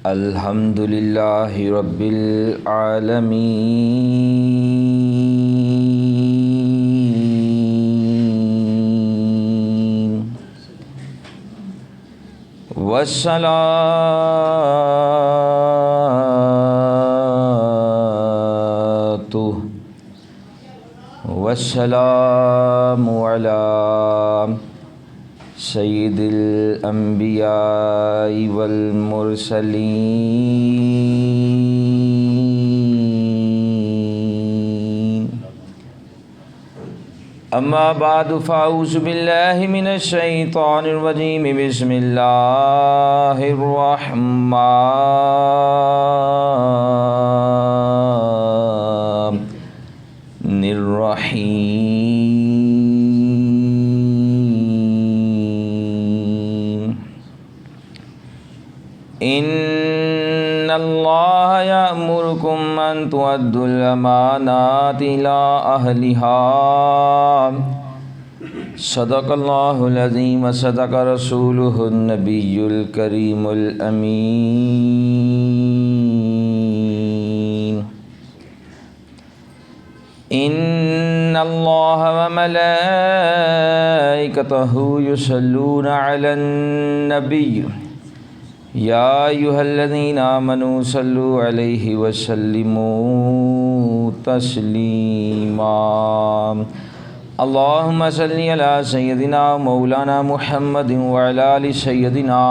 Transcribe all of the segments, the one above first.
الحمد للہ رب العالمین والصلاة والسلام علی سید الانبیاء والمرسلین اما بعد فاعوذ باللہ من الشیطان الرجیم بسم اللہ الرحمن الرحیم ان اللہ یأمرکم ان تؤدوا الامانات الی اہلها صدق اللہ العظیم وصدق رسولہ النبی الکریم الامین ان اللہ وملائکتہ یصلون علی النبی یا ایھا الذین آمنوا صلوا علیہ وسلموا تسلیما اللہم صلی علی سیدنا مولانا محمد وعلی آل سیدنا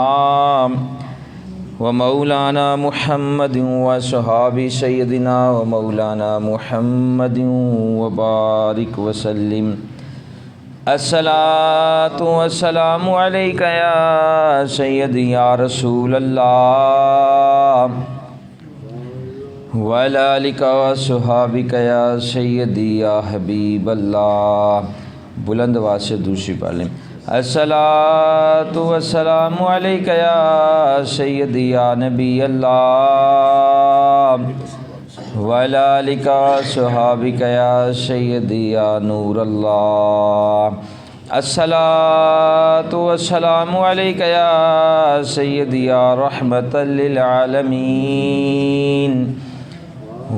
ومولانا محمد وصحاب سیدنا ومولانا محمد وبارک وسلم الصلاۃ والسلام علیک یا سیدی یا رسول اللہ وعلی آلک وصحابک یا سیدی یا حبیب اللہ۔ بلند آواز سے دوسری پڑھ لیں۔ الصلاۃ والسلام علیک یا سیدی یا نبی اللہ وعلی آلک وصحابک یا سیدی یا نور اللہ۔ الصلاۃ والسلام علیک یا سیدی یا رحمۃ للعالمین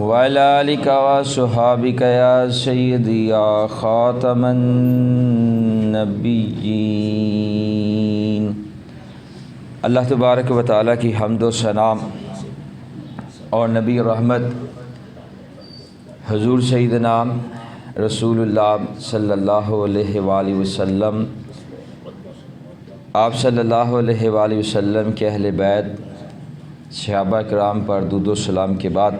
وعلی آلک وصحابک یا سیدی یا خاتم النبیین۔ اللہ تبارک و تعالیٰ کی حمد و ثنا اور نبی رحمت حضور سیدنا رسول اللہ صلی اللہ علیہ وآلہ وسلم، آپ صلی اللہ علیہ وآلہ وسلم کے اہل بیت صحابہ کرام پر درود و سلام کے بعد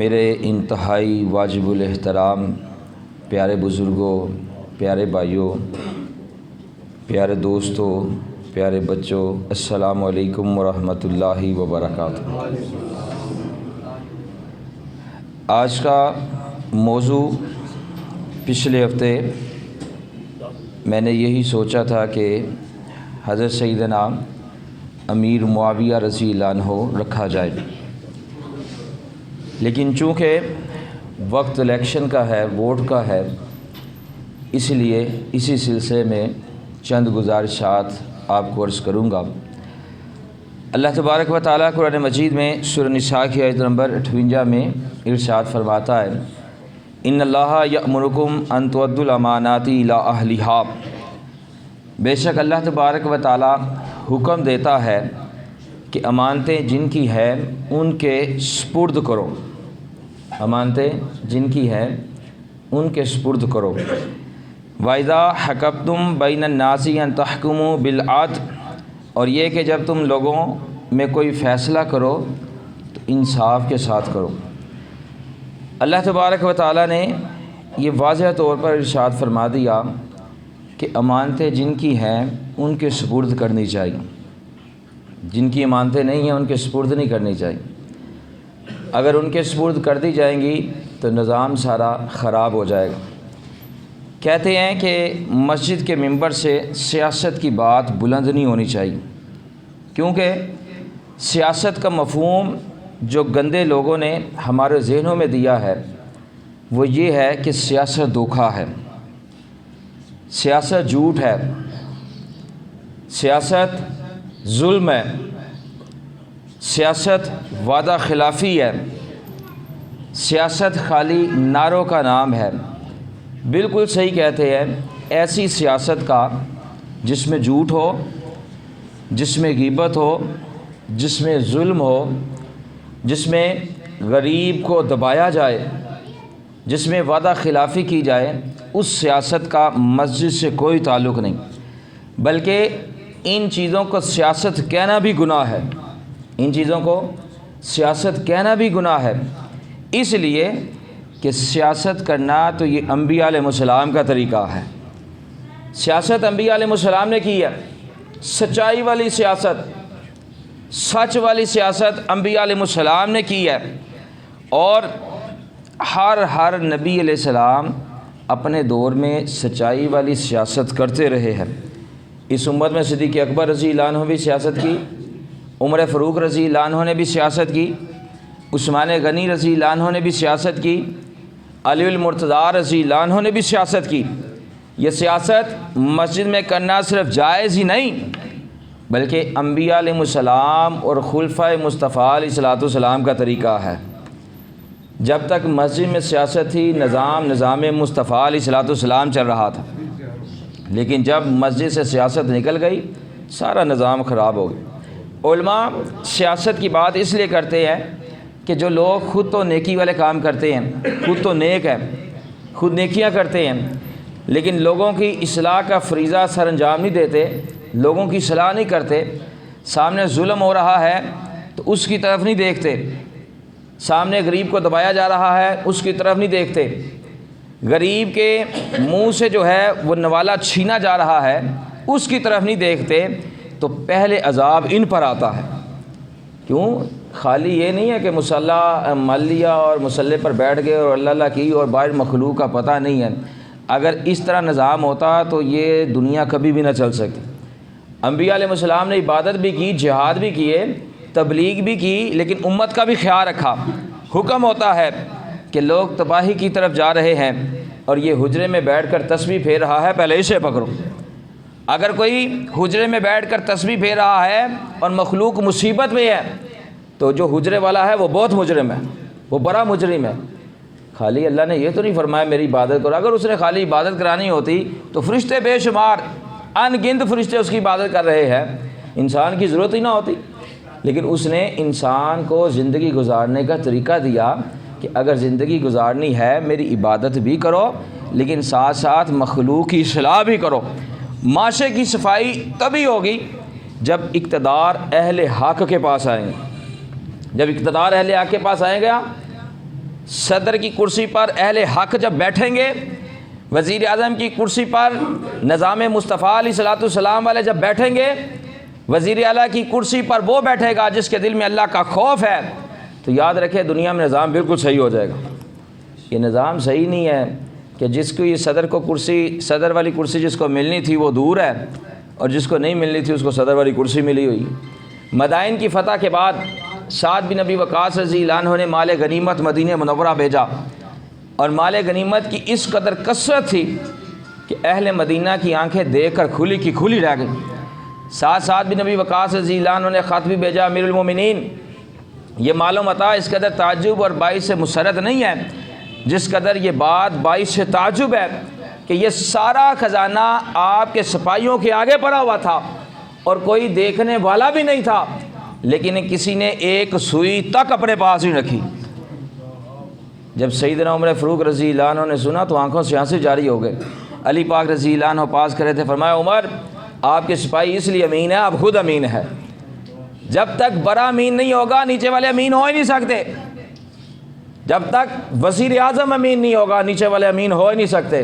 میرے انتہائی واجب الاحترام پیارے بزرگوں، پیارے بھائیوں، پیارے دوستوں، پیارے بچوں، السلام علیکم ورحمۃ اللہ وبرکاتہ۔ آج کا موضوع پچھلے ہفتے میں نے یہی سوچا تھا کہ حضرت سیدنا امیر معاویہ رضی اللہ عنہ رکھا جائے، لیکن چونکہ وقت الیکشن کا ہے، ووٹ کا ہے، اس لیے اسی سلسلے میں چند گزارشات آپ کو عرض کروں گا۔ اللہ تبارک و تعالیٰ قرآن مجید میں سورہ نساء کی آیت نمبر 58 میں ارشاد فرماتا ہے، ان اللہ یأمرکم ان تؤدوا الامانات الی اہلہا، بے شک اللہ تبارک و تعالیٰ حکم دیتا ہے کہ امانتیں جن کی ہیں ان کے سپرد کرو، امانتیں جن کی ہیں ان کے سپرد کرو۔ وَإِذَا حَكَمْتُمْ بَيْنَ النَّاسِ أَن تَحْكُمُوا بِالْعَدْلِ، اور یہ کہ جب تم لوگوں میں کوئی فیصلہ کرو تو انصاف کے ساتھ کرو۔ اللہ تبارک و تعالیٰ نے یہ واضح طور پر ارشاد فرما دیا کہ امانتیں جن کی ہیں ان کے سپرد کرنی چاہیے، جن کی امانتیں نہیں ہیں ان کے سپرد نہیں کرنی چاہیے۔ اگر ان کے سپرد کر دی جائیں گی تو نظام سارا خراب ہو جائے گا۔ کہتے ہیں کہ مسجد کے ممبر سے سیاست کی بات بلند نہیں ہونی چاہیے، کیونکہ سیاست کا مفہوم جو گندے لوگوں نے ہمارے ذہنوں میں دیا ہے وہ یہ ہے کہ سیاست دھوکہ ہے، سیاست جھوٹ ہے، سیاست ظلم ہے، سیاست وعدہ خلافی ہے، سیاست خالی نعروں کا نام ہے۔ بالکل صحیح کہتے ہیں، ایسی سیاست کا جس میں جھوٹ ہو، جس میں غیبت ہو، جس میں ظلم ہو، جس میں غریب کو دبایا جائے، جس میں وعدہ خلافی کی جائے، اس سیاست کا مسجد سے کوئی تعلق نہیں، بلکہ ان چیزوں کو سیاست کہنا بھی گناہ ہے، ان چیزوں کو سیاست کہنا بھی گناہ ہے، اس لیے کہ سیاست کرنا تو یہ انبیاء علیہ السلام کا طریقہ ہے۔ سیاست انبیاء علیہ السلام نے کی ہے، سچائی والی سیاست، سچ والی سیاست انبیاء علیہ السلام نے کی ہے، اور ہر نبی علیہ السلام اپنے دور میں سچائی والی سیاست کرتے رہے ہیں۔ اس امت میں صدیق اکبر رضی اللہ عنہ بھی سیاست کی، عمر فاروق رضی اللہ عنہ نے بھی سیاست کی، عثمان غنی رضی اللہ عنہ نے بھی سیاست کی، علی المرتضیٰ رضی اللہ عنہ نے بھی سیاست کی۔ یہ سیاست مسجد میں کرنا صرف جائز ہی نہیں، بلکہ انبیاء علیہ السلام اور خلفائے مصطفیٰ علیہ السلام کا طریقہ ہے۔ جب تک مسجد میں سیاست تھی، نظام مصطفیٰ علیہ السلام چل رہا تھا، لیکن جب مسجد سے سیاست نکل گئی سارا نظام خراب ہو گیا۔ علماء سیاست کی بات اس لیے کرتے ہیں کہ جو لوگ خود تو نیکی والے کام کرتے ہیں، خود تو نیک ہے، خود نیکیاں کرتے ہیں، لیکن لوگوں کی اصلاح کا فریضہ سر انجام نہیں دیتے، لوگوں کی اصلاح نہیں کرتے، سامنے ظلم ہو رہا ہے تو اس کی طرف نہیں دیکھتے، سامنے غریب کو دبایا جا رہا ہے اس کی طرف نہیں دیکھتے، غریب کے منہ سے جو ہے وہ نوالا چھینا جا رہا ہے اس کی طرف نہیں دیکھتے، تو پہلے عذاب ان پر آتا ہے۔ کیوں؟ خالی یہ نہیں ہے کہ مصلی مل لیا اور مصلی پر بیٹھ گئے اور اللہ اللہ کی اور باہر مخلوق کا پتہ نہیں ہے۔ اگر اس طرح نظام ہوتا تو یہ دنیا کبھی بھی نہ چل سکتی۔ انبیاء علیہ السلام نے عبادت بھی کی، جہاد بھی کیے، تبلیغ بھی کی، لیکن امت کا بھی خیال رکھا۔ حکم ہوتا ہے کہ لوگ تباہی کی طرف جا رہے ہیں اور یہ حجرے میں بیٹھ کر تسبیح پھیر رہا ہے، پہلے اسے پکڑو۔ اگر کوئی حجرے میں بیٹھ کر تسبیح پھیر رہا ہے اور مخلوق مصیبت میں ہے تو جو حجرے والا ہے وہ بہت مجرم ہے، وہ بڑا مجرم ہے۔ خالی اللہ نے یہ تو نہیں فرمایا میری عبادت کرو، اگر اس نے خالی عبادت کرانی ہوتی تو فرشتے بے شمار ان گنت فرشتے اس کی عبادت کر رہے ہیں، انسان کی ضرورت ہی نہ ہوتی۔ لیکن اس نے انسان کو زندگی گزارنے کا طریقہ دیا کہ اگر زندگی گزارنی ہے میری عبادت بھی کرو، لیکن ساتھ ساتھ مخلوق کی اصلاح بھی کرو۔ معاشرے کی صفائی تبھی ہوگی جب اقتدار اہل حق کے پاس آئیں گے۔ جب اقتدار اہل حق کے پاس آئیں گا، صدر کی کرسی پر اہل حق جب بیٹھیں گے، وزیر اعظم کی کرسی پر نظام مصطفیٰ علیہ السلام والے جب بیٹھیں گے، وزیر اعلیٰ کی کرسی پر وہ بیٹھے گا جس کے دل میں اللہ کا خوف ہے، تو یاد رکھے دنیا میں نظام بالکل صحیح ہو جائے گا۔ یہ نظام صحیح نہیں ہے کہ جس کو یہ صدر والی کرسی جس کو ملنی تھی وہ دور ہے، اور جس کو نہیں ملنی تھی اس کو صدر والی کرسی ملی ہوئی۔ مدائن کی فتح کے بعد سعد بن ابی وقاص رضی اللہ عنہ نے مال غنیمت مدینہ منورہ بھیجا، اور مال غنیمت کی اس قدر کثرت تھی کہ اہل مدینہ کی آنکھیں دیکھ کر کھلی کی کھلی رہ گئی۔ سعد بن ابی وقاص رضی اللہ عنہ نے خط بھی بھیجا، امیر المومنین یہ مال و متاع اس قدر تعجب اور باعث مسرت نہیں ہے جس قدر یہ بات باعث تعجب ہے کہ یہ سارا خزانہ آپ کے سپاہیوں کے آگے پڑا ہوا تھا اور کوئی دیکھنے والا بھی نہیں تھا، لیکن کسی نے ایک سوئی تک اپنے پاس ہی رکھی۔ جب سیدنا عمر فاروق رضی اللہ عنہ نے سنا تو آنکھوں سے آنسو جاری ہو گئے۔ علی پاک رضی اللہ عنہ پاس کرے تھے، فرمایا عمر آپ کے سپاہی اس لیے امین ہے، آپ خود امین ہے۔ جب تک بڑا امین نہیں ہوگا نیچے والے امین ہو ہی نہیں سکتے، جب تک وزیر اعظم امین نہیں ہوگا نیچے والے امین ہو ہی نہیں سکتے۔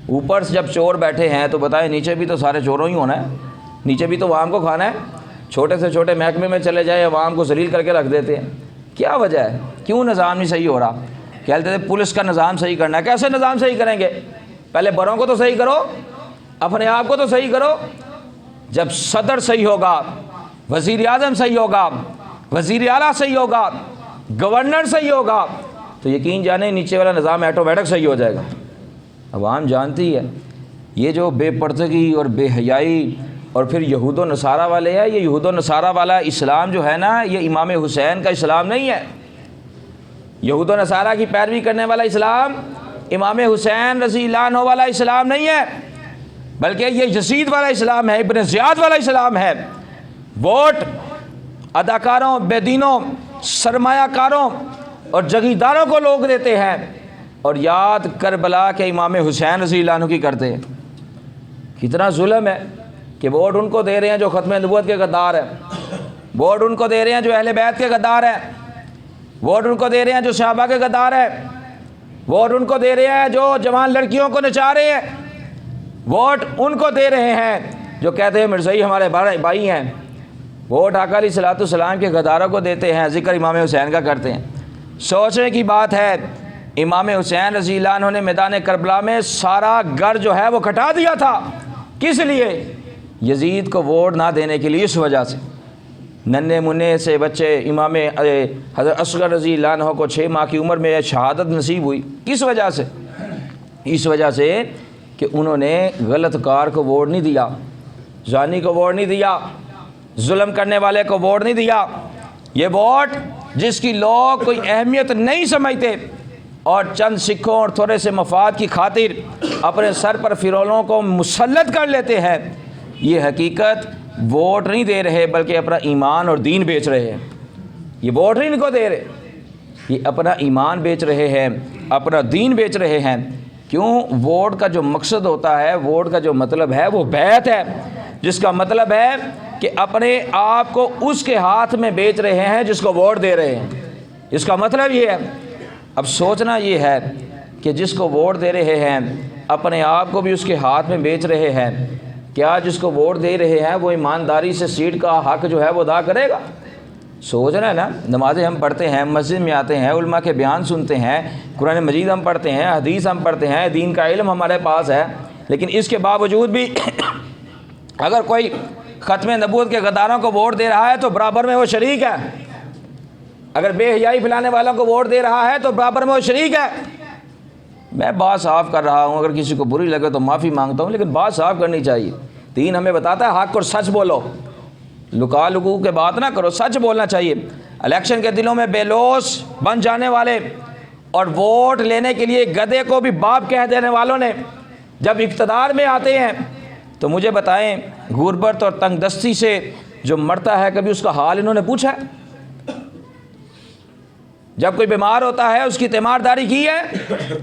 اوپر سے جب چور بیٹھے ہیں تو بتائیں نیچے بھی تو سارے چوروں ہی ہونا ہے، نیچے بھی تو عوام کو کھانا ہے۔ چھوٹے سے چھوٹے محکمے میں چلے جائیں عوام کو ذلیل کر کے رکھ دیتے ہیں۔ کیا وجہ ہے؟ کیوں نظام نہیں صحیح ہو رہا؟ کہتے تھے پولیس کا نظام صحیح کرنا ہے۔ کیسے نظام صحیح کریں گے؟ پہلے بڑوں کو تو صحیح کرو، اپنے آپ کو تو صحیح کرو۔ جب صدر صحیح ہوگا، وزیر اعظم صحیح ہوگا، وزیر اعلیٰ صحیح ہوگا، گورنر صحیح ہوگا، تو یقین جانیں نیچے والا نظام آٹومیٹک صحیح ہو جائے گا۔ عوام جانتی ہے یہ جو بے پردگی اور بے حیائی اور پھر یہود و نصارہ والے ہیں. یہ یہود و نصارہ والا اسلام جو ہے نا، یہ امام حسین کا اسلام نہیں ہے. یہود و نصارہ کی پیروی کرنے والا اسلام امام حسین رضی اللہ عنہ والا اسلام نہیں ہے، بلکہ یہ یزید والا اسلام ہے، ابن زیاد والا اسلام ہے. ووٹ اداکاروں، بے دینوں، سرمایہ کاروں اور جگیرداروں کو لوگ دیتے ہیں، اور یاد کربلا کے امام حسین رضی اللہ عنہ کی کرتے ہیں. کتنا ظلم ہے کہ ووٹ ان کو دے رہے ہیں جو ختم نبوت کے غدار ہیں، ووٹ ان کو دے رہے ہیں جو اہل بیت کے غدار ہیں، ووٹ ان کو دے رہے ہیں جو صحابہ کے غدار ہیں، ووٹ ان کو دے رہے ہیں جو جوان لڑکیوں کو نچا رہے ہیں، ووٹ ان کو دے رہے ہیں جو کہتے ہیں مرزائی ہمارے بھائی ہیں. ووٹ آقا علیہ الصلوۃ والسلام کے غداروں کو دیتے ہیں، ذکر امام حسین کا کرتے ہیں. سوچنے کی بات ہے، امام حسین رضی اللہ عنہ نے میدان کربلا میں سارا گھر جو ہے وہ کٹا دیا تھا. کس لیے؟ یزید کو ووٹ نہ دینے کے لیے. اس وجہ سے ننھے منھے سے بچے امام حضرت اصغر رضی اللہ عنہ کو 6 ماہ کی عمر میں شہادت نصیب ہوئی. کس وجہ سے؟ اس وجہ سے کہ انہوں نے غلط کار کو ووٹ نہیں دیا، زانی کو ووٹ نہیں دیا، ظلم کرنے والے کو ووٹ نہیں دیا. یہ ووٹ جس کی لوگ کوئی اہمیت نہیں سمجھتے اور چند سکھوں اور تھوڑے سے مفاد کی خاطر اپنے سر پر فرعونوں کو مسلط کر لیتے ہیں، یہ حقیقت ووٹ نہیں دے رہے بلکہ اپنا ایمان اور دین بیچ رہے ہیں. یہ ووٹ نہیں ان کو دے رہے، یہ اپنا ایمان بیچ رہے ہیں، اپنا دین بیچ رہے ہیں. کیوں؟ ووٹ کا جو مقصد ہوتا ہے، ووٹ کا جو مطلب ہے وہ بیعت ہے، جس کا مطلب ہے کہ اپنے آپ کو اس کے ہاتھ میں بیچ رہے ہیں جس کو ووٹ دے رہے ہیں. اس کا مطلب یہ ہے. اب سوچنا یہ ہے کہ جس کو ووٹ دے رہے ہیں اپنے آپ کو بھی اس کے ہاتھ میں بیچ رہے ہیں. کیا جس کو ووٹ دے رہے ہیں وہ ایمانداری سے سیٹ کا حق جو ہے وہ ادا کرے گا؟ سوچنا ہے نا. نمازیں ہم پڑھتے ہیں، مسجد میں آتے ہیں، علماء کے بیان سنتے ہیں، قرآن مجید ہم پڑھتے ہیں، حدیث ہم پڑھتے ہیں، دین کا علم ہمارے پاس ہے، لیکن اس کے باوجود بھی اگر کوئی ختم نبوت کے غداروں کو ووٹ دے رہا ہے تو برابر میں وہ شریک ہے. اگر بے حیائی پھیلانے والوں کو ووٹ دے رہا ہے تو برابر میں وہ شریک ہے. میں بات صاف کر رہا ہوں، اگر کسی کو بری لگے تو معافی مانگتا ہوں، لیکن بات صاف کرنی چاہیے. دین ہمیں بتاتا ہے حق اور سچ بولو، لکا لکو کے بات نہ کرو، سچ بولنا چاہیے. الیکشن کے دنوں میں بے لوث بن جانے والے اور ووٹ لینے کے لیے گدھے کو بھی باپ کہہ دینے والوں نے جب اقتدار میں آتے ہیں تو مجھے بتائیں، غربت اور تنگ دستی سے جو مرتا ہے کبھی اس کا حال انہوں نے پوچھا ہے؟ جب کوئی بیمار ہوتا ہے اس کی تیمارداری کی ہے؟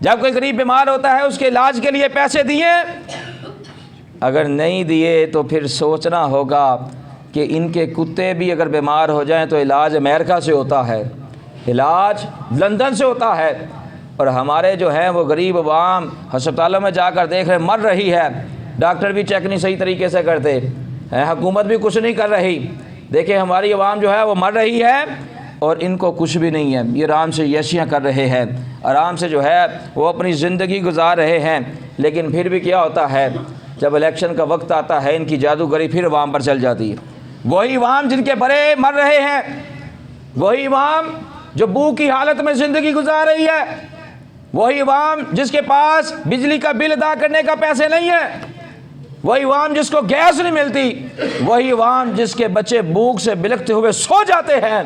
جب کوئی غریب بیمار ہوتا ہے اس کے علاج کے لیے پیسے دیے؟ اگر نہیں دیے تو پھر سوچنا ہوگا کہ ان کے کتے بھی اگر بیمار ہو جائیں تو علاج امریکہ سے ہوتا ہے، علاج لندن سے ہوتا ہے، اور ہمارے جو ہیں وہ غریب عوام ہسپتالوں میں جا کر دیکھ رہے مر رہی ہے، ڈاکٹر بھی چیک نہیں صحیح طریقے سے کرتے، حکومت بھی کچھ نہیں کر رہی. دیکھیں ہماری عوام جو ہے وہ مر رہی ہے اور ان کو کچھ بھی نہیں ہے. یہ آرام سے یشیاں کر رہے ہیں، آرام سے جو ہے وہ اپنی زندگی گزار رہے ہیں. لیکن پھر بھی کیا ہوتا ہے، جب الیکشن کا وقت آتا ہے ان کی جادوگری پھر عوام پر چل جاتی ہے. وہی عوام جن کے بڑے مر رہے ہیں، وہی عوام جو بھوک کی حالت میں زندگی گزار رہی ہے، وہی عوام جس کے پاس بجلی کا بل ادا کرنے کا پیسے نہیں ہے، وہی عوام جس کو گیس نہیں ملتی، وہی عوام جس کے بچے بھوک سے بلکتے ہوئے سو جاتے ہیں،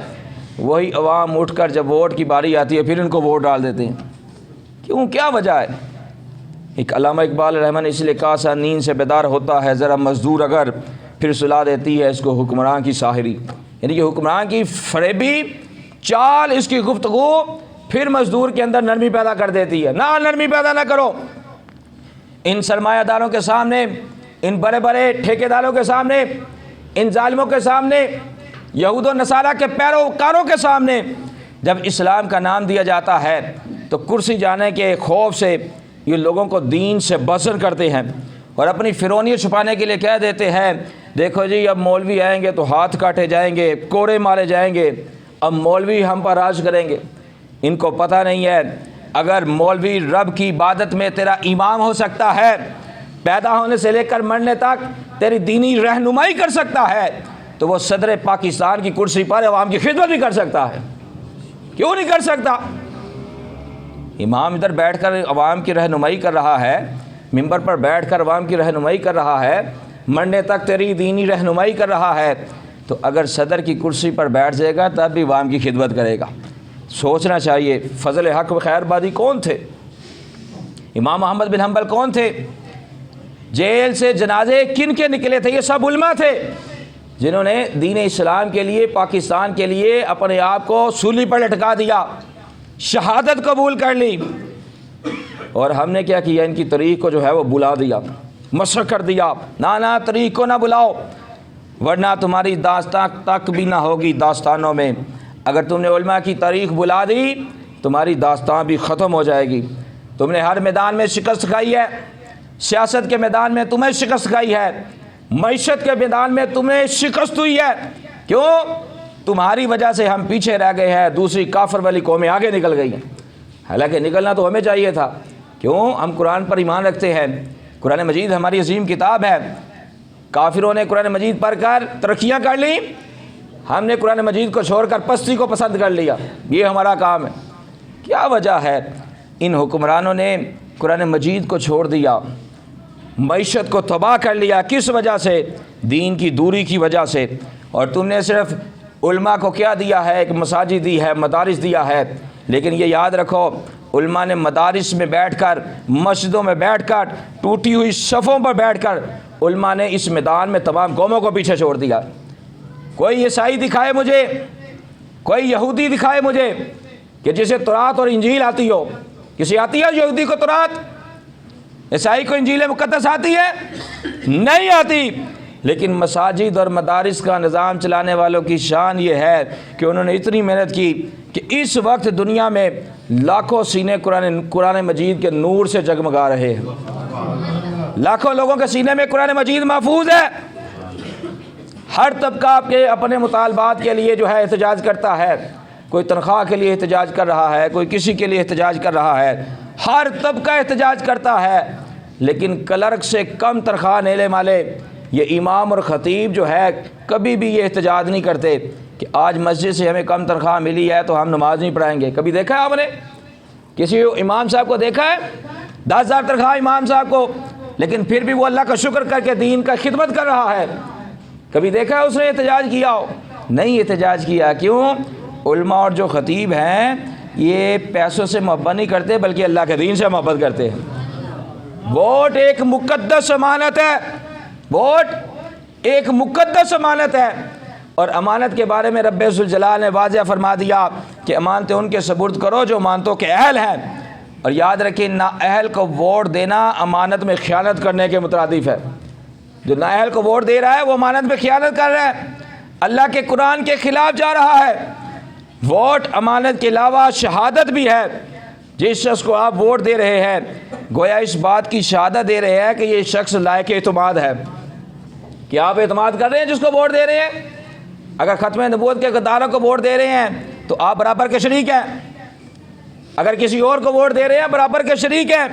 وہی عوام اٹھ کر جب ووٹ کی باری آتی ہے پھر ان کو ووٹ ڈال دیتے ہیں. کیوں؟ کیا وجہ ہے؟ ایک علامہ اقبال رحمٰن نے اس لیے کہا سا نیند سے بیدار ہوتا ہے ذرا مزدور اگر پھر سلا دیتی ہے اس کو حکمران کی ساحری. یعنی کہ حکمران کی فریبی چال، اس کی گفتگو پھر مزدور کے اندر نرمی پیدا کر دیتی ہے. نہ نرمی پیدا نہ کرو. ان سرمایہ داروں کے سامنے، ان بڑے بڑے ٹھیکیداروں کے سامنے، ان ظالموں کے سامنے، یہود و نصارہ کے پیروکاروں کے سامنے جب اسلام کا نام دیا جاتا ہے تو کرسی جانے کے خوف سے یہ لوگوں کو دین سے بسر کرتے ہیں اور اپنی فرعونیت چھپانے کے لیے کہہ دیتے ہیں دیکھو جی اب مولوی آئیں گے تو ہاتھ کاٹے جائیں گے، کوڑے مارے جائیں گے، اب مولوی ہم پر راج کریں گے. ان کو پتہ نہیں ہے اگر مولوی رب کی عبادت میں تیرا امام ہو سکتا ہے، پیدا ہونے سے لے کر مرنے تک تیری دینی رہنمائی کر سکتا ہے، تو وہ صدر پاکستان کی کرسی پر عوام کی خدمت بھی کر سکتا ہے. کیوں نہیں کر سکتا؟ امام ادھر بیٹھ کر عوام کی رہنمائی کر رہا ہے، ممبر پر بیٹھ کر عوام کی رہنمائی کر رہا ہے، مرنے تک تیری دینی رہنمائی کر رہا ہے، تو اگر صدر کی کرسی پر بیٹھ جائے گا تب بھی عوام کی خدمت کرے گا۔ سوچنا چاہیے فضل حق و خیر بادی کون تھے؟ امام احمد بن حنبل کون تھے؟ جیل سے جنازے کن کے نکلے تھے؟ یہ سب علماء تھے جنہوں نے دین اسلام کے لیے، پاکستان کے لیے اپنے آپ کو سولی پر لٹکا دیا، شہادت قبول کر لی، اور ہم نے کیا کیا؟ ان کی تاریخ کو جو ہے وہ بلا دیا، مسخ کر دیا۔ نہ تاریخ کو نہ بلاؤ، ورنہ تمہاری داستان تک بھی نہ ہوگی داستانوں میں۔ اگر تم نے علماء کی تاریخ بلا دی تمہاری داستان بھی ختم ہو جائے گی۔ تم نے ہر میدان میں شکست کھائی ہے، سیاست کے میدان میں تمہیں شکست کھائی ہے، معیشت کے میدان میں تمہیں شکست ہوئی ہے۔ کیوں؟ تمہاری وجہ سے ہم پیچھے رہ گئے ہیں، دوسری کافر والی قومیں آگے نکل گئی ہیں، حالانکہ نکلنا تو ہمیں چاہیے تھا۔ کیوں؟ ہم قرآن پر ایمان رکھتے ہیں، قرآن مجید ہماری عظیم کتاب ہے۔ کافروں نے قرآن مجید پڑھ کر ترقیاں کر لی، ہم نے قرآن مجید کو چھوڑ کر پستی کو پسند کر لیا، یہ ہمارا کام ہے۔ کیا وجہ ہے؟ ان حکمرانوں نے قرآن مجید کو چھوڑ دیا، معیشت کو تباہ کر لیا۔ کس وجہ سے؟ دین کی دوری کی وجہ سے۔ اور تم نے صرف علماء کو کیا دیا ہے؟ ایک مساجد دی ہے، مدارس دیا ہے، لیکن یہ یاد رکھو علماء نے مدارس میں بیٹھ کر، مسجدوں میں بیٹھ کر، ٹوٹی ہوئی صفوں پر بیٹھ کر علماء نے اس میدان میں تمام قوموں کو پیچھے چھوڑ دیا۔ کوئی عیسائی دکھائے مجھے، کوئی یہودی دکھائے مجھے کہ جسے تورات اور انجیل آتی ہو۔ کسی آتی ہے یہودی کو تورات؟ عیسائی کو انجیل مقدس آتی ہے؟ نہیں آتی۔ لیکن مساجد اور مدارس کا نظام چلانے والوں کی شان یہ ہے کہ انہوں نے اتنی محنت کی کہ اس وقت دنیا میں لاکھوں سینے قرآن مجید کے نور سے جگمگا رہے ہیں۔ لاکھوں لوگوں کے سینے میں قرآن مجید محفوظ ہے۔ ہر طبقہ آپ کے اپنے مطالبات کے لیے جو ہے احتجاج کرتا ہے، کوئی تنخواہ کے لیے احتجاج کر رہا ہے، کوئی کسی کے لیے احتجاج کر رہا ہے، ہر طبقہ احتجاج کرتا ہے، لیکن کلرک سے کم تنخواہ لینے والے یہ امام اور خطیب جو ہے کبھی بھی یہ احتجاج نہیں کرتے کہ آج مسجد سے ہمیں کم تنخواہ ملی ہے تو ہم نماز نہیں پڑھائیں گے۔ کبھی دیکھا ہے آپ نے کسی امام صاحب کو؟ دیکھا ہے 10,000 تنخواہ امام صاحب کو، لیکن پھر بھی وہ اللہ کا شکر کر کے دین کا خدمت کر رہا ہے؟ کبھی دیکھا ہے اس نے احتجاج کیا ہو؟ نہیں احتجاج کیا۔ کیوں؟ علماء اور جو خطیب ہیں یہ پیسوں سے محبت نہیں کرتے بلکہ اللہ کے دین سے محبت کرتے ہیں۔ ووٹ ایک مقدس امانت ہے، ووٹ ایک مقدس امانت ہے، اور امانت کے بارے میں رب ذوالجلال نے واضح فرما دیا کہ امانتیں ان کے سپرد کرو جو امانتوں کے اہل ہیں۔ اور یاد رکھیں نااہل کو ووٹ دینا امانت میں خیانت کرنے کے مترادف ہے۔ جو نااہل کو ووٹ دے رہا ہے وہ امانت میں خیانت کر رہا ہے، اللہ کے قرآن کے خلاف جا رہا ہے۔ ووٹ امانت کے علاوہ شہادت بھی ہے۔ جس شخص کو آپ ووٹ دے رہے ہیں گویا اس بات کی شہادت دے رہے ہیں کہ یہ شخص لائق اعتماد ہے۔ کیا آپ اعتماد کر رہے ہیں جس کو ووٹ دے رہے ہیں؟ اگر ختم نبوت کے غداروں کو ووٹ دے رہے ہیں تو آپ برابر کے شریک ہیں، اگر کسی اور کو ووٹ دے رہے ہیں برابر کے شریک ہیں۔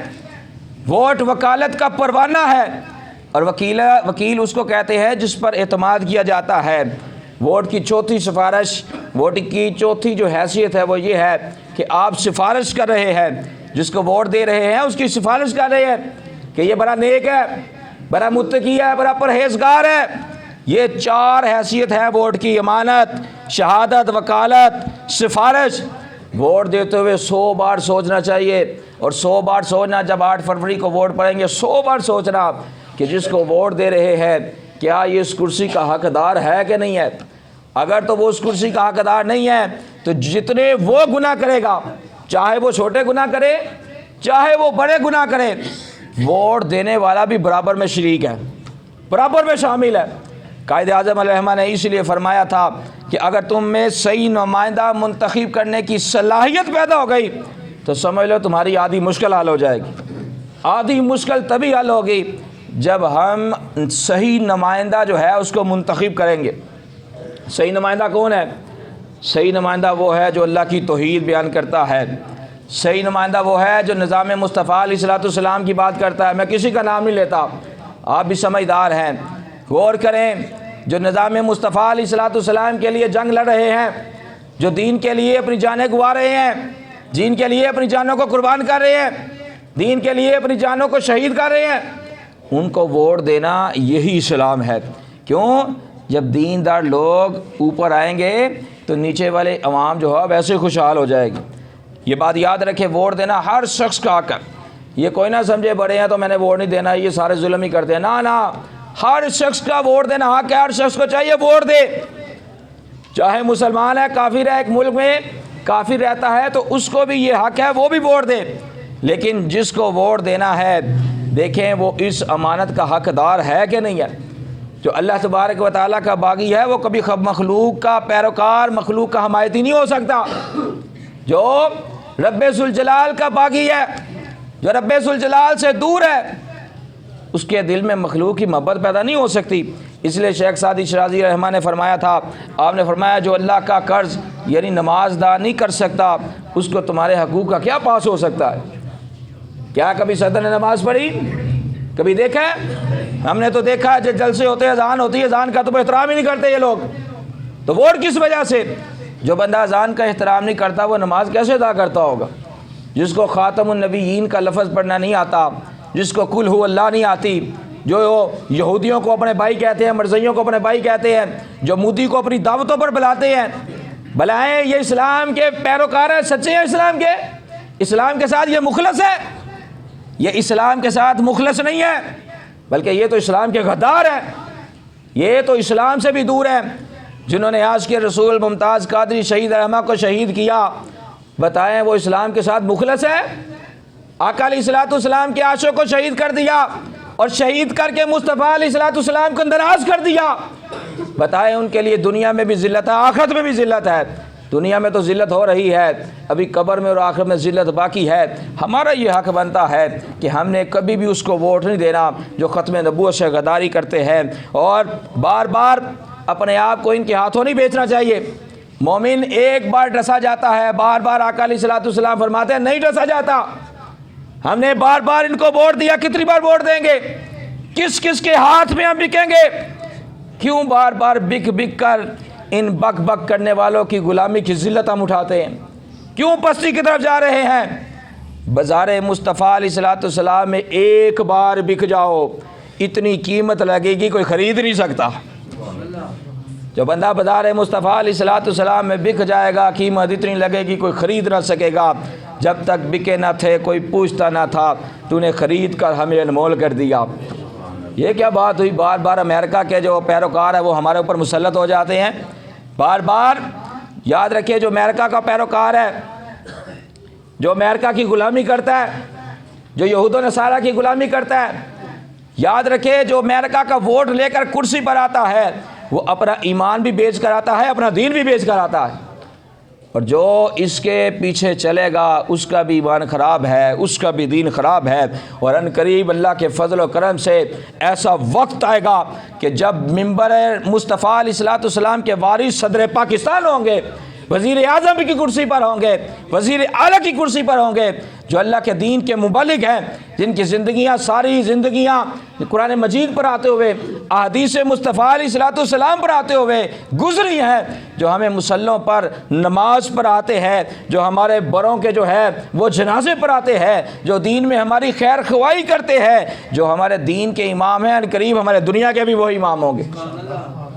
ووٹ وکالت کا پروانہ ہے، اور وکیل اس کو کہتے ہیں جس پر اعتماد کیا جاتا ہے۔ ووٹ کی چوتھی سفارش، ووٹ کی چوتھی جو حیثیت ہے وہ یہ ہے کہ آپ سفارش کر رہے ہیں، جس کو ووٹ دے رہے ہیں اس کی سفارش کر رہے ہیں کہ یہ بڑا نیک ہے، بڑا متقی ہے، بڑا پرہیزگار ہے۔ یہ 4 حیثیت ہے ووٹ کی: امانت، شہادت، وکالت، سفارش۔ ووٹ دیتے ہوئے 100 بار سوچنا چاہیے، اور 100 بار سوچنا جب 8 فروری کو ووٹ پڑیں گے 100 بار سوچنا کہ جس کو ووٹ دے رہے ہیں کیا یہ اس کرسی کا حقدار ہے کہ نہیں ہے۔ اگر تو وہ اس کرسی کا حقدار نہیں ہے تو جتنے وہ گناہ کرے گا، چاہے وہ چھوٹے گناہ کرے چاہے وہ بڑے گناہ کرے، ووٹ دینے والا بھی برابر میں شریک ہے، برابر میں شامل ہے۔ قائد اعظم علیہ الرحمہ نے اس لیے فرمایا تھا کہ اگر تم میں صحیح نمائندہ منتخب کرنے کی صلاحیت پیدا ہو گئی تو سمجھ لو تمہاری آدھی مشکل حل ہو جائے گی۔ آدھی مشکل تبھی حل ہوگی جب ہم صحیح نمائندہ جو ہے اس کو منتخب کریں گے۔ صحیح نمائندہ کون ہے؟ صحیح نمائندہ وہ ہے جو اللہ کی توحید بیان کرتا ہے۔ صحیح نمائندہ وہ ہے جو نظام مصطفیٰ علیہ الصلوۃ والسلام کی بات کرتا ہے۔ میں کسی کا نام نہیں لیتا، آپ بھی سمجھدار ہیں، غور کریں۔ جو نظام مصطفیٰ علیہ الصلوۃ والسلام کے لیے جنگ لڑ رہے ہیں، جو دین کے لیے اپنی جانیں گنوا رہے ہیں، دین کے لیے اپنی جانوں کو قربان کر رہے ہیں، دین کے لیے اپنی جانوں کو شہید کر رہے ہیں، ان کو ووٹ دینا یہی اسلام ہے۔ کیوں؟ جب دیندار لوگ اوپر آئیں گے تو نیچے والے عوام جو ہے ویسے خوشحال ہو جائے گی۔ یہ بات یاد رکھے، ووٹ دینا ہر شخص کا حق ہے۔ یہ کوئی نہ سمجھے بڑے ہیں تو میں نے ووٹ نہیں دینا، یہ سارے ظلم ہی کرتے ہیں، نہ، ہر شخص کا ووٹ دینا حق ہے، ہر شخص کو چاہیے ووٹ دے، چاہے مسلمان ہے، کافر ہے، ایک ملک میں کافر رہتا ہے تو اس کو بھی یہ حق ہے وہ بھی ووٹ دے۔ لیکن جس کو ووٹ دینا ہے دیکھیں وہ اس امانت کا حقدار ہے کہ نہیں ہے۔ جو اللہ تبارک و تعالیٰ کا باغی ہے وہ کبھی مخلوق کا پیروکار، مخلوق کا حمایتی نہیں ہو سکتا۔ جو رب ذوالجلال کا باغی ہے، جو رب ذوالجلال سے دور ہے، اس کے دل میں مخلوق کی محبت پیدا نہیں ہو سکتی۔ اس لیے شیخ سعدی شرازی رحمہ نے فرمایا تھا، آپ نے فرمایا جو اللہ کا قرض یعنی نماز ادا نہیں کر سکتا اس کو تمہارے حقوق کا کیا پاس ہو سکتا ہے؟ کیا کبھی صدر نے نماز پڑھی؟ کبھی دیکھا ہے؟ ہم نے تو دیکھا ہے جب جلسے ہوتے ہیں، اذان ہوتی ہے، اذان کا تو احترام ہی نہیں کرتے یہ لوگ۔ تو ووٹ کس وجہ سے؟ جو بندہ اذان کا احترام نہیں کرتا وہ نماز کیسے ادا کرتا ہوگا؟ جس کو خاتم النبیین کا لفظ پڑھنا نہیں آتا، جس کو قل ہو اللہ نہیں آتی، جو یہودیوں کو اپنے بھائی کہتے ہیں، مرزائیوں کو اپنے بھائی کہتے ہیں، جو مودی کو اپنی دعوتوں پر بلاتے ہیں، بلائیں یہ اسلام کے پیروکار ہیں، سچے ہیں اسلام کے، اسلام کے ساتھ یہ مخلص ہے، یہ اسلام کے ساتھ مخلص نہیں ہے بلکہ یہ تو اسلام کے غدار ہے، یہ تو اسلام سے بھی دور ہے۔ جنہوں نے عاشق رسول ممتاز قادری شہید رحمہ کو شہید کیا، بتائیں وہ اسلام کے ساتھ مخلص ہے؟ آقا علیہ السلام کے عاشق کو شہید کر دیا اور شہید کر کے مصطفیٰ علیہ السلام کو اندراز کر دیا، بتائیں ان کے لیے دنیا میں بھی ذلت ہے، آخرت میں بھی ذلت ہے۔ دنیا میں تو ذلت ہو رہی ہے، ابھی قبر میں اور آخرت میں ذلت باقی ہے۔ ہمارا یہ حق بنتا ہے کہ ہم نے کبھی بھی اس کو ووٹ نہیں دینا جو ختم نبوت سے غداری کرتے ہیں، اور بار بار اپنے آپ کو ان کے ہاتھوں نہیں بیچنا چاہیے۔ مومن ایک بار ڈسا جاتا ہے، بار بار آقا علیہ السلام فرماتے ہیں نہیں ڈسا جاتا۔ ہم نے بار بار ان کو ووٹ دیا، کتنی بار ووٹ دیں گے؟ کس کس کے ہاتھ میں ہم بکیں گے؟ کیوں بار بار بک بک کر ان بک بک کرنے والوں کی غلامی کی ذلت ہم اٹھاتے ہیں؟ کیوں پستی کی طرف جا رہے ہیں؟ بازار مصطفیٰ علیہ السلام میں ایک بار بک جاؤ، اتنی قیمت لگے گی کوئی خرید نہیں سکتا۔ جو بندہ بازار مصطفیٰ علیہ السلام میں بک جائے گا، قیمت اتنی لگے گی کوئی خرید نہ سکے گا۔ جب تک بکے نہ تھے کوئی پوچھتا نہ تھا، تو نے خرید کر ہمیں انمول کر دیا۔ یہ کیا بات ہوئی؟ بار بار امریکہ کے جو پیروکار ہیں وہ ہمارے اوپر مسلط ہو جاتے ہیں۔ بار بار یاد رکھیے جو امریکہ کا پیروکار ہے، جو امریکہ کی غلامی کرتا ہے، جو یہود و نصارہ کی غلامی کرتا ہے، یاد رکھے جو امریکہ کا ووٹ لے کر کرسی پر آتا ہے وہ اپنا ایمان بھی بیچ کر آتا ہے، اپنا دین بھی بیچ کر آتا ہے، اور جو اس کے پیچھے چلے گا اس کا بھی ایمان خراب ہے، اس کا بھی دین خراب ہے۔ اور ان قریب اللہ کے فضل و کرم سے ایسا وقت آئے گا کہ جب ممبر مصطفیٰ علیہ السلام کے وارث صدر پاکستان ہوں گے، وزیر اعظم کی کرسی پر ہوں گے، وزیر اعلیٰ کی کرسی پر ہوں گے، جو اللہ کے دین کے مبلغ ہیں، جن کی زندگیاں ساری زندگیاں قرآن مجید پر آتے ہوئے، احادیث مصطفیٰ علیہ السلام پر آتے ہوئے گزری ہیں، جو ہمیں مسلوں پر نماز پر آتے ہیں، جو ہمارے بڑوں کے جو ہے وہ جنازے پر آتے ہیں، جو دین میں ہماری خیر خواہی کرتے ہیں، جو ہمارے دین کے امام ہیں، ان قریب ہمارے دنیا کے بھی وہی امام ہوں گے۔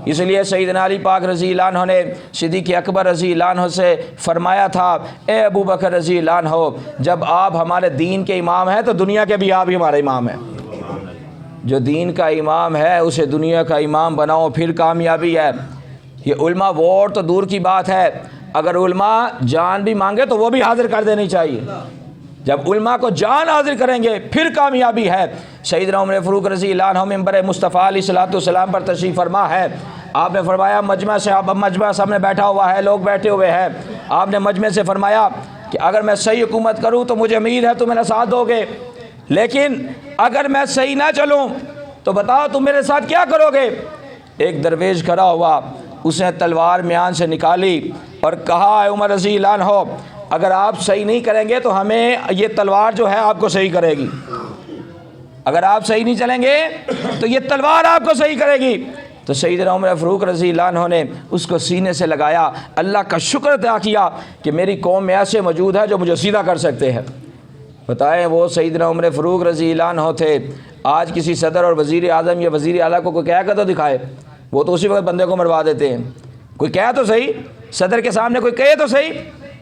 اس لیے سیدنا علی پاک رضی اللہ عنہ نے صدیق اکبر رضی اللہ عنہ سے فرمایا تھا، اے ابو بکر رضی اللہ عنہ، جب آپ ہمارے دین کے امام ہیں تو دنیا کے بھی آپ ہی ہمارے امام ہیں۔ جو دین کا امام ہے اسے دنیا کا امام بناؤ، پھر کامیابی ہے۔ یہ علماء ووٹ تو دور کی بات ہے، اگر علماء جان بھی مانگے تو وہ بھی حاضر کر دینی چاہیے۔ جب علماء کو جان حاضر کریں گے پھر کامیابی ہے۔ سیدنا عمر فاروق رضی اللہ عنہ ممبر مصطفیٰ علیہ السلام پر تشریف فرما ہے، آپ نے فرمایا مجمع سے، اب مجمع سامنے بیٹھا ہوا ہے، لوگ بیٹھے ہوئے ہیں، آپ نے مجمع سے فرمایا کہ اگر میں صحیح حکومت کروں تو مجھے امید ہے تم میرا ساتھ دو گے، لیکن اگر میں صحیح نہ چلوں تو بتاؤ تم میرے ساتھ کیا کرو گے؟ ایک درویش کھڑا ہوا، اس نے تلوار میان سے نکالی اور کہا، اے عمر رضی اللہ عنہ، اگر آپ صحیح نہیں کریں گے تو ہمیں یہ تلوار جو ہے آپ کو صحیح کرے گی، اگر آپ صحیح نہیں چلیں گے تو یہ تلوار آپ کو صحیح کرے گی۔ تو سیدنا عمر فاروق رضی اللہ عنہ نے اس کو سینے سے لگایا، اللہ کا شکر ادا کیا کہ میری قوم میں ایسے موجود ہے جو مجھے سیدھا کر سکتے ہیں۔ بتائیں وہ سیدنا عمر فاروق رضی اللہ عنہ تھے، آج کسی صدر اور وزیر اعظم یا وزیر اعلیٰ کو کوئی کہہ کر تو دکھائے، وہ تو اسی وقت بندے کو مروا دیتے ہیں۔ کوئی کہہ تو صحیح، صدر کے سامنے کوئی کہے تو صحیح،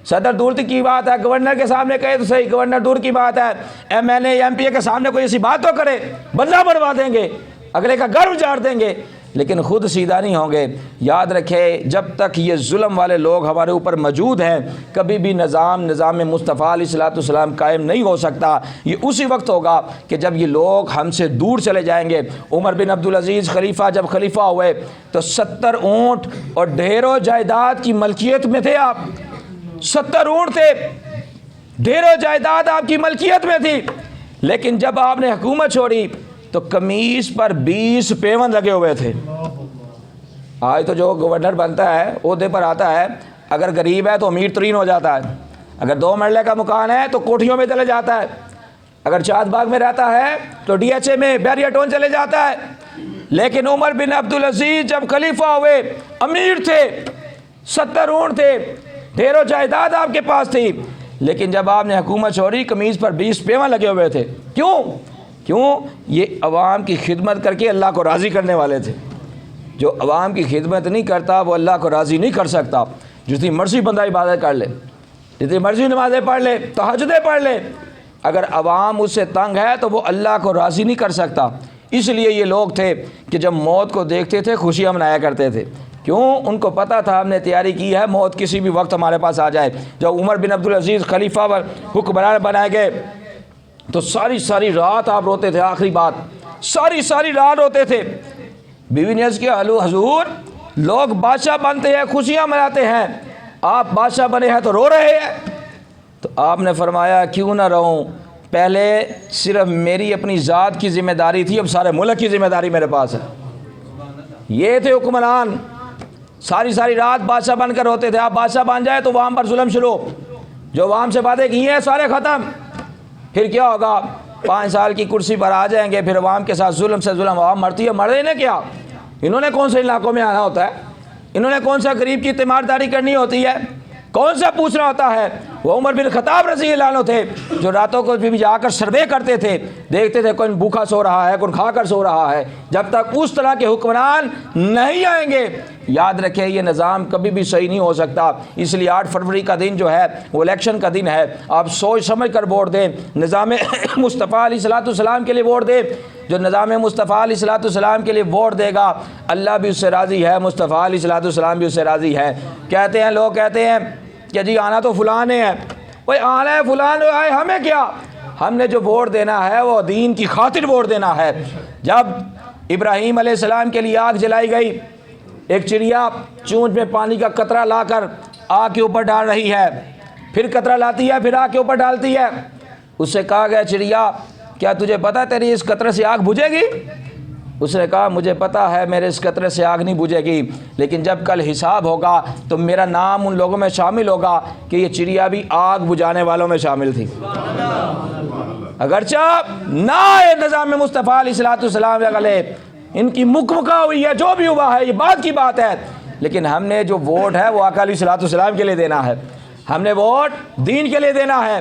صدر دور کی بات ہے، گورنر کے سامنے کہے تو صحیح، گورنر دور کی بات ہے، M L A M P A کے سامنے کوئی ایسی بات تو کرے، بندہ مروا دیں گے، اگلے کا گھر اجاڑ دیں گے، لیکن خود سیدھا نہیں ہوں گے۔ یاد رکھے جب تک یہ ظلم والے لوگ ہمارے اوپر موجود ہیں، کبھی بھی نظام مصطفیٰ علیہ الصلوۃ والسلام قائم نہیں ہو سکتا۔ یہ اسی وقت ہوگا کہ جب یہ لوگ ہم سے دور چلے جائیں گے۔ عمر بن عبدالعزیز خلیفہ جب خلیفہ ہوئے تو 70 اونٹ اور ڈھیروں جائیداد کی ملکیت میں تھے آپ، 70 اونٹ تھے، ڈھیروں جائیداد آپ کی ملکیت میں تھی، لیکن جب آپ نے حکومت چھوڑی تو قمیص پر 20 پیوند لگے ہوئے تھے۔ آج تو جو گورنر بنتا ہے عہدے پر آتا ہے، اگر غریب ہے تو امیر ترین ہو جاتا ہے، اگر 2 مرلے کا مکان ہے تو کوٹھیوں میں چلے جاتا ہے، اگر چاند باغ میں رہتا ہے تو ڈی ایچ اے میں بیریا ٹون چلے جاتا ہے۔ لیکن عمر بن عبدالعزیز جب خلیفہ ہوئے امیر تھے، 70 اونٹ تھے، ڈھیروں جائیداد آپ کے پاس تھی، لیکن جب آپ نے حکومت چھوڑی قمیض پر 20 پیوند لگے ہوئے تھے۔ کیوں؟ یہ عوام کی خدمت کر کے اللہ کو راضی کرنے والے تھے۔ جو عوام کی خدمت نہیں کرتا وہ اللہ کو راضی نہیں کر سکتا۔ جتنی مرضی بندہ عبادت کر لے، جتنی مرضی نمازیں پڑھ لے، تہجدیں پڑھ لے، اگر عوام اس سے تنگ ہے تو وہ اللہ کو راضی نہیں کر سکتا۔ اس لیے یہ لوگ تھے کہ جب موت کو دیکھتے تھے خوشیاں منایا کرتے تھے۔ کیوں؟ ان کو پتہ تھا ہم نے تیاری کی ہے، موت کسی بھی وقت ہمارے پاس آ جائے۔ جب عمر بن عبدالعزیز خلیفہ حکمران بنائے گئے تو ساری رات آپ روتے تھے، آخری بات ساری رات روتے تھے۔ بیوی نے عرض کیا حضور لوگ بادشاہ بنتے ہیں خوشیاں مناتے ہیں، آپ بادشاہ بنے ہیں تو رو رہے ہیں۔ تو آپ نے فرمایا کیوں نہ رہوں، پہلے صرف میری اپنی ذات کی ذمہ داری تھی، اب سارے ملک کی ذمہ داری میرے پاس ہے۔ یہ تھے حکمران، ساری رات بادشاہ بن کر روتے تھے۔ آپ بادشاہ بن جائے تو عوام پر ظلم شروع، جو عوام سے وعدے کیے ہیں سارے ختم، پھر کیا ہوگا؟ 5 سال کی کرسی پر آ جائیں گے، پھر عوام کے ساتھ ظلم سے ظلم، عوام مرتی ہے، مرے نے کیا؟ انہوں نے کون سے علاقوں میں آنا ہوتا ہے؟ انہوں نے کون سا غریب کی تیمارداری کرنی ہوتی ہے؟ کون سا پوچھنا ہوتا ہے؟ وہ عمر بن خطاب رضی اللہ عنہ تھے جو راتوں کو بھی جا کر سروے کرتے تھے، دیکھتے تھے کون بھوکا سو رہا ہے، کون کھا کر سو رہا ہے۔ جب تک اس طرح کے حکمران نہیں آئیں گے، یاد رکھیں یہ نظام کبھی بھی صحیح نہیں ہو سکتا۔ اس لیے 8 فروری کا دن جو ہے وہ الیکشن کا دن ہے، آپ سوچ سمجھ کر ووٹ دیں، نظام مصطفیٰ علیہ الصلوۃ والسلام کے لیے ووٹ دیں۔ جو نظام مصطفیٰ علیہ الصلوۃ والسلام کے لیے ووٹ دے گا اللہ بھی اس سے راضی ہے، مصطفیٰ علیہ الصلوۃ والسلام بھی اس سے راضی ہے۔ کہتے ہیں لوگ کہتے ہیں کہ جی آنا تو فلاں نے ہے، اوے آنا ہے فلاں آئے، ہمیں کیا؟ ہم نے جو ووٹ دینا ہے وہ دین کی خاطر ووٹ دینا ہے۔ جب ابراہیم علیہ السلام کے لیے آگ جلائی گئی، ایک چڑیا چونچ میں پانی کا قطرہ لا کر آگ کے اوپر ڈال رہی ہے، پھر قطرہ لاتی ہے، پھر آگ کے اوپر ڈالتی ہے۔ اس سے کہا گیا چڑیا کیا تجھے پتہ تیری اس قطرے سے آگ بجھے گی؟ اس نے کہا مجھے پتہ ہے میرے اس قطرے سے آگ نہیں بجھے گی، لیکن جب کل حساب ہوگا تو میرا نام ان لوگوں میں شامل ہوگا کہ یہ چڑیا بھی آگ بجھانے والوں میں شامل تھی۔ اگرچہ نہ نظام مصطفیٰ علیہ الصلوۃ والسلام علیہ ان کی مکمکہ ہوئی ہے، جو بھی ہوا ہے یہ بات کی بات ہے، لیکن ہم نے جو ووٹ ہے وہ آقا علیہ الصلوۃ والسلام کے لیے دینا ہے، ہم نے ووٹ دین کے لیے دینا ہے،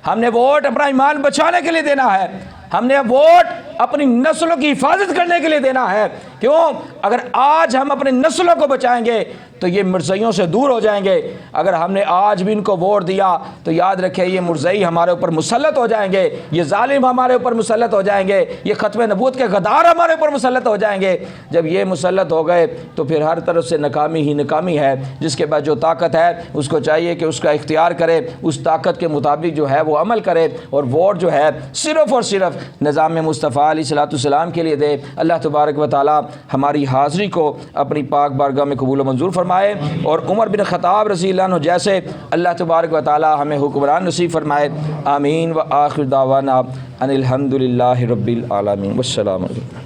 ہم نے ووٹ اپنا ایمان بچانے کے لیے دینا ہے، ہم نے ووٹ اپنی نسلوں کی حفاظت کرنے کے لیے دینا ہے۔ کیوں؟ اگر آج ہم اپنی نسلوں کو بچائیں گے تو یہ مرزائیوں سے دور ہو جائیں گے۔ اگر ہم نے آج بھی ان کو ووٹ دیا تو یاد رکھیں یہ مرزائی ہمارے اوپر مسلط ہو جائیں گے، یہ ظالم ہمارے اوپر مسلط ہو جائیں گے، یہ ختم نبوت کے غدار ہمارے اوپر مسلط ہو جائیں گے۔ جب یہ مسلط ہو گئے تو پھر ہر طرف سے ناکامی ہی ناکامی ہے۔ جس کے بعد جو طاقت ہے اس کو چاہیے کہ اس کا اختیار کرے، اس طاقت کے مطابق جو ہے وہ عمل کرے، اور ووٹ جو ہے صرف اور صرف نظام مصطفیٰ علیہ الصلوۃ والسلام کے لیے دے۔ اللہ تبارک و تعالی ہماری حاضری کو اپنی پاک بارگاہ میں قبول و منظور فرمائے، اور عمر بن خطاب رضی اللہ عنہ جیسے اللہ تبارک و تعالی ہمیں حکمران نصیب فرمائے۔ آمین۔ و آخر دعوانا ان الحمد للہ رب العالمین۔ والسلام علیکم۔